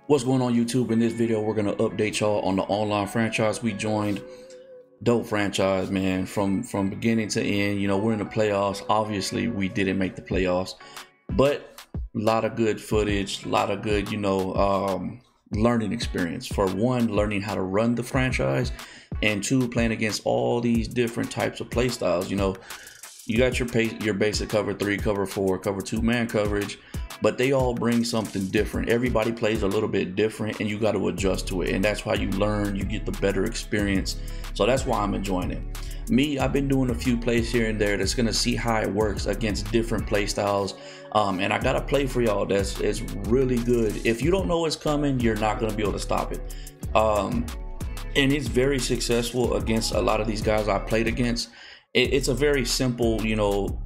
What's going on YouTube? In this video, we're going to update y'all on the online franchise we joined. Dope franchise, man, from beginning to end. You know, we're in the playoffs. Obviously, we didn't make the playoffs, but a lot of good footage, a lot of good, learning experience. For one, learning how to run the franchise, and two, playing against all these different types of play styles. You know, you got your basic cover 3, cover 4, cover 2 man coverage, but they all bring something different. Everybody plays a little bit different, and you got to adjust to it, and that's why you learn, you get the better experience. So that's why I'm enjoying it. Me, I've been doing a few plays here and there that's gonna see how it works against different play styles, and I got a play for y'all that's really good. If you don't know what's coming, you're not gonna be able to stop it, and it's very successful against a lot of these guys I played against. It's a very simple,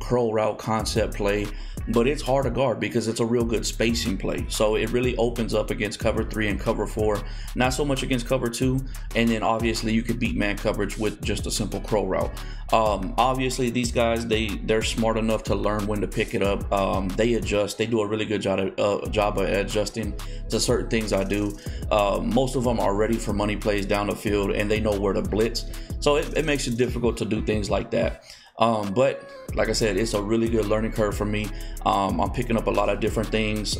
curl route concept play, but it's hard to guard because it's a real good spacing play. So it really opens up against cover 3 and cover 4, not so much against cover 2. And then obviously you could beat man coverage with just a simple curl route. Obviously these guys, they're smart enough to learn when to pick it up. They adjust. They do a really good job of adjusting to certain things I do. Most of them are ready for money plays down the field, and they know where to blitz. So it makes it difficult to do things like that. But like I said, it's a really good learning curve for me. I'm picking up a lot of different things.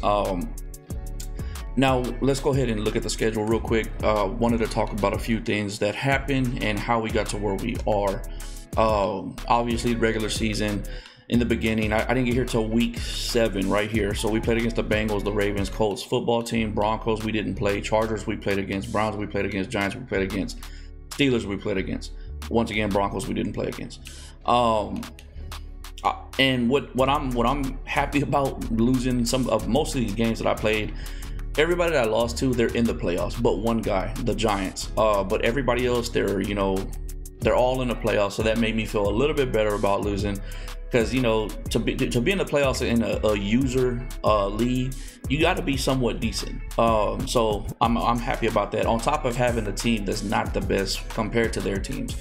Now let's go ahead and look at the schedule real quick. Wanted to talk about a few things that happened and how we got to where we are. Obviously regular season in the beginning, I didn't get here till week 7 right here. So we played against the Bengals, the Ravens, Colts, football team, Broncos we didn't play, Chargers we played against, Browns we played against, Giants we played against, Steelers we played against. Once again, Broncos we didn't play against. And what I'm happy about losing most of these games that I played, everybody that I lost to, they're in the playoffs, but one guy, the Giants. But everybody else, they're all in the playoffs, so that made me feel a little bit better about losing. Because to be in the playoffs in a user league, you got to be somewhat decent. So I'm happy about that. On top of having a team that's not the best compared to their teams.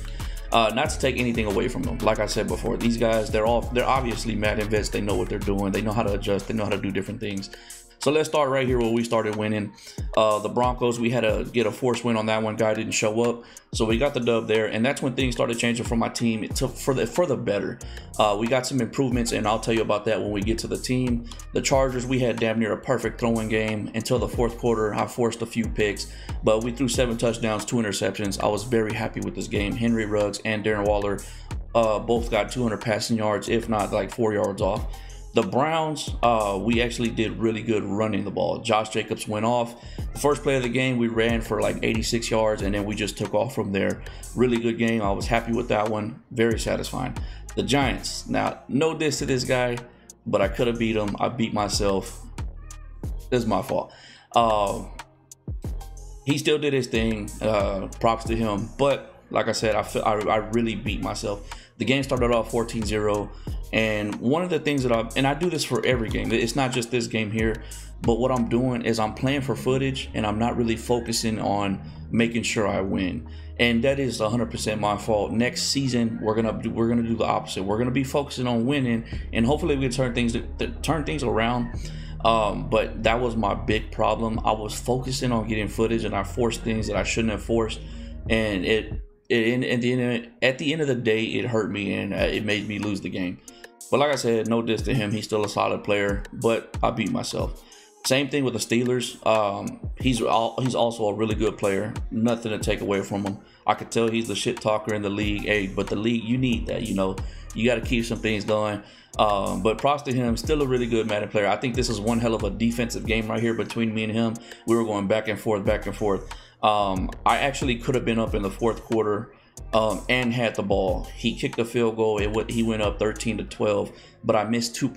Not to take anything away from them. Like I said before, these guys, they're obviously Madden vets. They know what they're doing. They know how to adjust. They know how to do different things. So let's start right here where we started winning. The Broncos, we had to get a forced win on that one. Guy didn't show up, so we got the dub there, and that's when things started changing for my team for the better. We got some improvements, and I'll tell you about that when we get to the team. The Chargers, we had damn near a perfect throwing game until the fourth quarter. I forced a few picks, but we threw 7 touchdowns, 2 interceptions. I was very happy with this game. Henry Ruggs and Darren Waller both got 200 passing yards, if not like 4 yards off. The Browns, we actually did really good running the ball. Josh Jacobs went off. The first play of the game, we ran for like 86 yards, and then we just took off from there. Really good game. I was happy with that one. Very satisfying. The Giants. Now, no diss to this guy, but I could have beat him. I beat myself. This is my fault. He still did his thing. Props to him. But like I said, I really beat myself. The game started off 14-0, and one of the things that I do this for every game. It's not just this game here, but what I'm doing is I'm playing for footage, and I'm not really focusing on making sure I win. And that is 100% my fault. Next season, we're gonna do the opposite. We're gonna be focusing on winning, and hopefully we can turn things around. But that was my big problem. I was focusing on getting footage, and I forced things that I shouldn't have forced, and at the end of the day, it hurt me, and it made me lose the game. But like I said, no diss to him. He's still a solid player, but I beat myself. Same thing with the Steelers. He's also a really good player. Nothing to take away from him. I could tell he's the shit talker in the league. Hey, but the league, you need that. You got to keep some things going. But props to him. Still a really good Madden player. I think this is one hell of a defensive game right here between me and him. We were going back and forth, back and forth. I actually could have been up in the fourth quarter and had the ball. He kicked a field goal. He went up 13-12, but I missed 2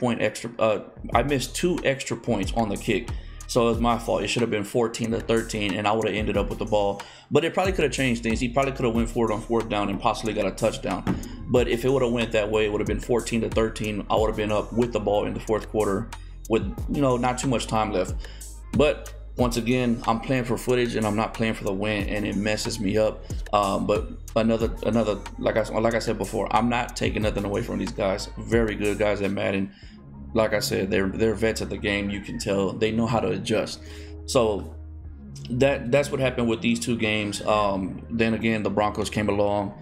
extra points on the kick. So it was my fault. It should have been 14-13, and I would have ended up with the ball. But it probably could have changed things. He probably could have went for it on 4th down and possibly got a touchdown. But if it would have went that way, it would have been 14-13. I would have been up with the ball in the fourth quarter with not too much time left. But once again, I'm playing for footage, and I'm not playing for the win, and it messes me up. But another like I said before, I'm not taking nothing away from these guys. Very good guys at Madden. Like I said, they're vets at the game. You can tell they know how to adjust. So that's what happened with these two games. Then again, the Broncos came along,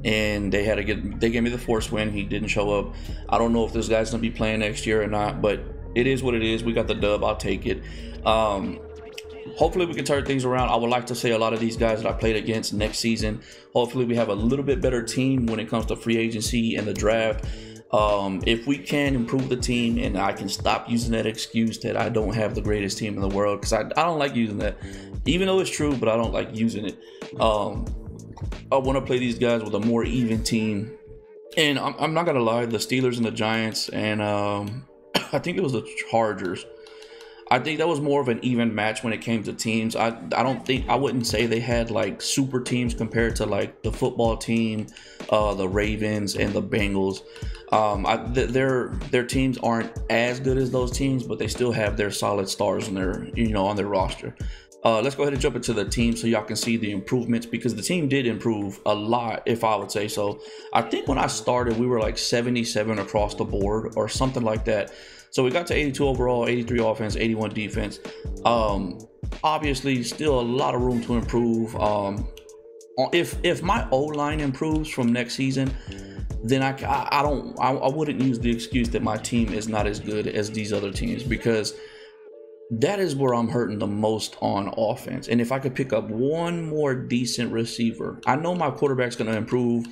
and they gave me the force win. He didn't show up. I don't know if this guy's gonna be playing next year or not, but it is what it is. We got the dub. I'll take it. Hopefully we can turn things around. I would like to say a lot of these guys that I played against next season. Hopefully we have a little bit better team when it comes to free agency and the draft. If we can improve the team, and I can stop using that excuse that I don't have the greatest team in the world, because I don't like using that, even though it's true, but I don't like using it. I want to play these guys with a more even team. And I'm not going to lie, the Steelers and the Giants, and I think it was the Chargers, I think that was more of an even match when it came to teams. I wouldn't say they had like super teams compared to like the football team, the Ravens and the Bengals. Their teams aren't as good as those teams, but they still have their solid stars on their roster. Let's go ahead and jump into the team so y'all can see the improvements, because the team did improve a lot, if I would say so. I think when I started, we were like 77 across the board or something like that. So we got to 82 overall, 83 offense, 81 defense. Obviously, still a lot of room to improve. If my O-line improves from next season, then I wouldn't use the excuse that my team is not as good as these other teams, because that is where I'm hurting the most on offense. And if I could pick up one more decent receiver, I know my quarterback's going to improve,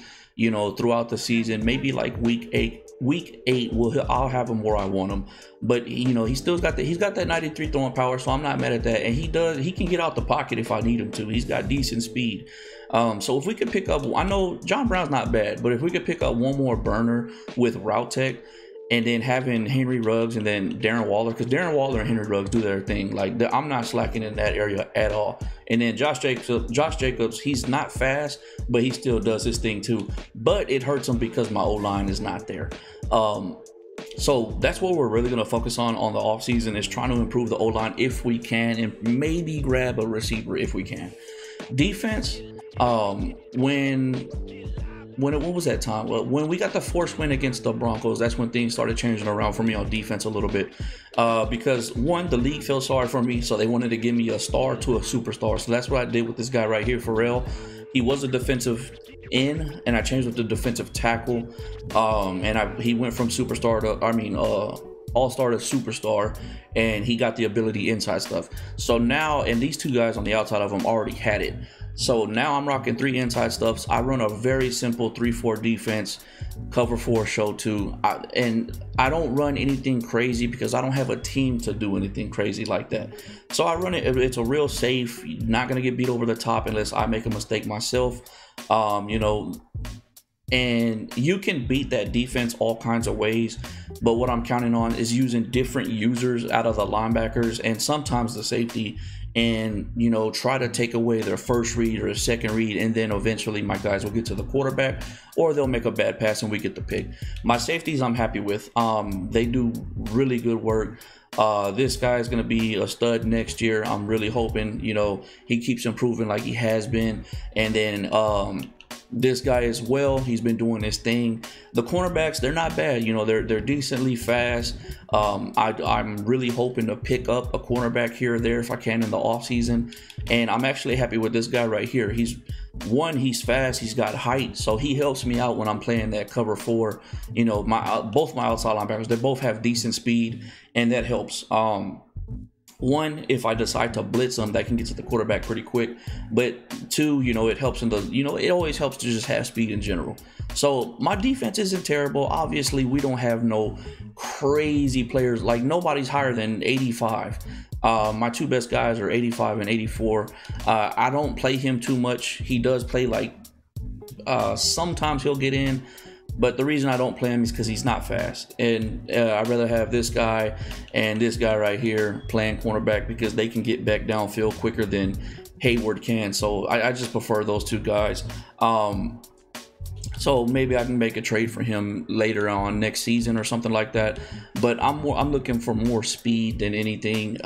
throughout the season. Maybe like week eight, I'll have him where I want him. But he's got that 93 throwing power, so I'm not mad at that. And he can get out the pocket if I need him to. He's got decent speed. So if we could pick up, I know John Brown's not bad, but if we could pick up one more burner with route tech, and then having Henry Ruggs and then Darren Waller, because Darren Waller and Henry Ruggs do their thing. Like, I'm not slacking in that area at all. And then Josh Jacobs, he's not fast, but he still does his thing too. But it hurts him because my O-line is not there. So that's what we're really going to focus on the offseason, is trying to improve the O-line if we can, and maybe grab a receiver if we can. Defense, what was that time? Well, when we got the force win against the Broncos, that's when things started changing around for me on defense a little bit. Because one, the league felt sorry for me, so they wanted to give me a star to a superstar. So that's what I did with this guy right here, Pharrell. He was a defensive end, and I changed with the defensive tackle. He went from superstar to, all-star to superstar, and he got the ability inside stuff. So now, and these two guys on the outside of him already had it. So now I'm rocking 3 inside stuffs. I run a very simple 3-4 defense, cover 4, show 2. And I don't run anything crazy because I don't have a team to do anything crazy like that. So I run it. It's a real safe, not going to get beat over the top unless I make a mistake myself. And you can beat that defense all kinds of ways, but what I'm counting on is using different users out of the linebackers and sometimes the safety, and try to take away their first read or second read, and then eventually my guys will get to the quarterback, or they'll make a bad pass and we get the pick. My safeties I'm happy with. They do really good work. This guy is going to be a stud next year. I'm really hoping he keeps improving like he has been. And then this guy as well, he's been doing his thing. The cornerbacks, they're not bad. They're decently fast. I'm really hoping to pick up a cornerback here or there if I can in the offseason. And I'm actually happy with this guy right here. He's fast, he's got height, so he helps me out when I'm playing that cover 4. Both my outside linebackers, they both have decent speed, and that helps. One, if I decide to blitz them, that can get to the quarterback pretty quick. But 2, it helps it always helps to just have speed in general. So my defense isn't terrible. Obviously, we don't have no crazy players. Like, nobody's higher than 85. My 2 best guys are 85 and 84. I don't play him too much. He does play sometimes he'll get in. But the reason I don't play him is because he's not fast. And I'd rather have this guy and this guy right here playing cornerback, because they can get back downfield quicker than Hayward can. So I just prefer those 2 guys. So maybe I can make a trade for him later on next season or something like that. But I'm looking for more speed than anything.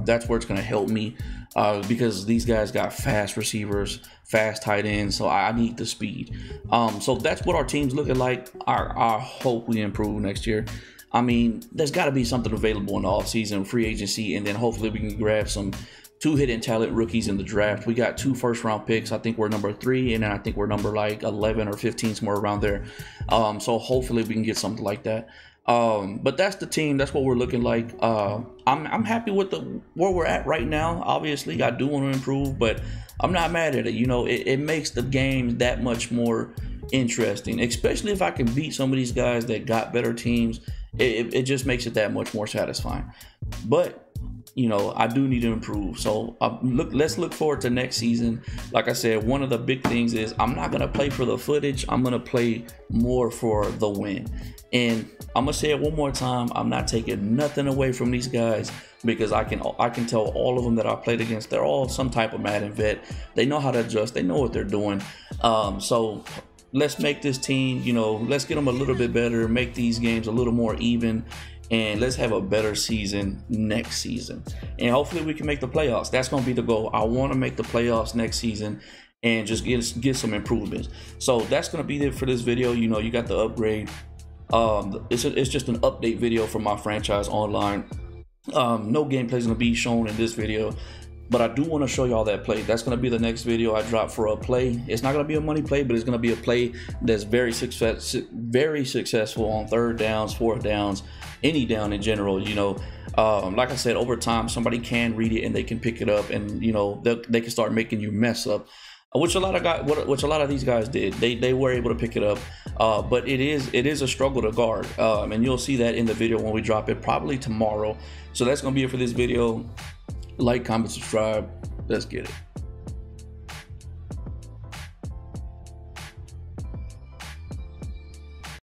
That's where it's going to help me. Because these guys got fast receivers, fast tight ends, so I need the speed. So that's what our team's looking like. I hope we improve next year. I mean, there's got to be something available in the offseason, free agency, and then hopefully we can grab some 2 hidden talent rookies in the draft. We got 2 first-round picks. I think we're number 3, and then I think we're number like 11 or 15, somewhere around there. So hopefully we can get something like that. But that's the team. That's what we're looking like. I'm happy with where we're at right now. Obviously, I do want to improve, but I'm not mad at it. You know, it makes the game that much more interesting, especially if I can beat some of these guys that got better teams. It just makes it that much more satisfying. But you know, I do need to improve. So let's look forward to next season. Like I said, one of the big things is I'm not gonna play for the footage. I'm gonna play more for the win. And I'm gonna say it one more time. I'm not taking nothing away from these guys, because I can tell all of them that I played against, they're all some type of Madden vet. They know how to adjust. They know what they're doing. So let's make this team, you know, let's get them a little bit better, make these games a little more even, and let's have a better season next season. And hopefully we can make the playoffs. That's going to be the goal. I want to make the playoffs next season and just get some improvements. So that's going to be it for this video. You know, you got the upgrade. It's just an update video for my franchise online. No gameplay is going to be shown in this video, but I do want to show y'all that play. That's going to be the next video I drop for a play. It's not going to be a money play, but it's going to be a play that's very successful on 3rd downs, 4th downs, any down in general. You know, like I said, over time somebody can read it and they can pick it up, and you know they can start making you mess up, which a lot of these guys did. They were able to pick it up, but it is a struggle to guard, and you'll see that in the video when we drop it, probably tomorrow. So that's going to be it for this video. Like, comment, subscribe. Let's get it.